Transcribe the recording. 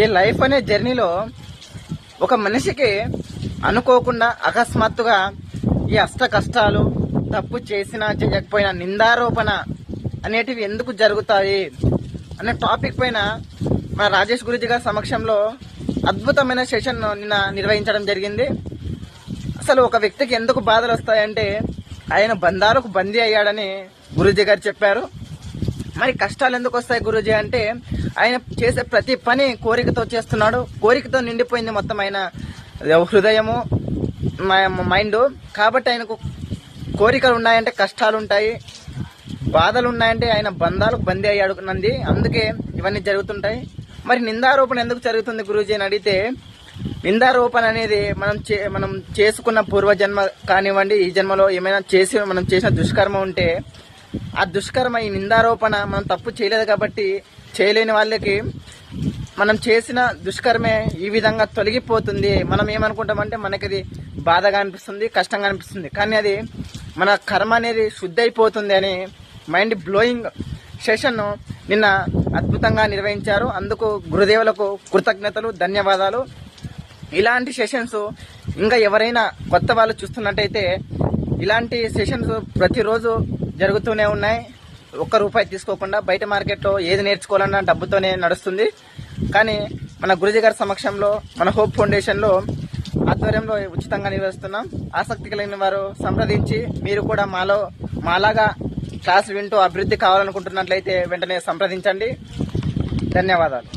ఈ లైఫ్ అనే జర్నీలో ఒక మనిషికి అనుకోకుండా అకస్మాత్తుగా ఈ అష్ట కష్టాలు, తప్పు చేసినా చేయకపోయినా నిందారోపణ అనేటివి ఎందుకు జరుగుతాయి అనే టాపిక్ పైన మన రాజేష్ గురూజీ గారి సమక్షంలో అద్భుతమైన సెషన్ నిన్న నిర్వహించడం జరిగింది. అసలు ఒక వ్యక్తికి ఎందుకు బాధలు వస్తాయంటే ఆయన బంధాలకు బందీ అయ్యాడని గురూజీ గారు చెప్పారు. మరి కష్టాలు ఎందుకు వస్తాయి గురూజీ అంటే ఆయన చేసే ప్రతి పని కోరికతో చేస్తున్నాడు. కోరికతో నిండిపోయింది మొత్తం ఆయన హృదయము, మైండ్. కాబట్టి ఆయనకు కోరికలు ఉన్నాయంటే కష్టాలు ఉంటాయి, బాధలు ఉన్నాయంటే ఆయన బంధాలకు బందీ అయ్యాడు నంది. అందుకే ఇవన్నీ జరుగుతుంటాయి. మరి నిందారోపణ ఎందుకు జరుగుతుంది గురూజీ అని అడిగితే, నిందారోపణ అనేది మనం చేసుకున్న పూర్వజన్మ కానివ్వండి, ఈ జన్మలో ఏమైనా మనం చేసిన దుష్కర్మ ఉంటే ఆ దుష్కర్మ, ఈ నిందారోపణ మనం తప్పు చేయలేదు కాబట్టి చేయలేని వాళ్ళకి మనం చేసిన దుష్కర్మే ఈ విధంగా తొలగిపోతుంది. మనం ఏమనుకుంటామంటే మనకి అది బాధగా అనిపిస్తుంది, కష్టంగా అనిపిస్తుంది, కానీ అది మన కర్మ అనేది శుద్ధి అయిపోతుంది అని మైండ్ బ్లోయింగ్ సెషన్ నిన్న అద్భుతంగా నిర్వహించారు. అందుకు గురుదేవులకు కృతజ్ఞతలు, ధన్యవాదాలు. ఇలాంటి సెషన్స్ ఇంకా ఎవరైనా కొత్త వాళ్ళు చూస్తున్నట్టయితే ఇలాంటి సెషన్స్ ప్రతిరోజు జరుగుతూనే ఉన్నాయి. ₹1 తీసుకోకుండా. బయట మార్కెట్లో ఏది నేర్చుకోవాలన్నా డబ్బుతోనే నడుస్తుంది. కానీ మన గురూజీ గారి సమక్షంలో మన హోప్ ఫౌండేషన్లో ఆధ్వర్యంలో ఉచితంగా నిర్వహిస్తున్నాం. ఆసక్తి కలిగిన వారు సంప్రదించి మీరు కూడా మాలాగా క్లాస్ వింటూ అభివృద్ధి కావాలనుకుంటున్నట్లయితే వెంటనే సంప్రదించండి. ధన్యవాదాలు.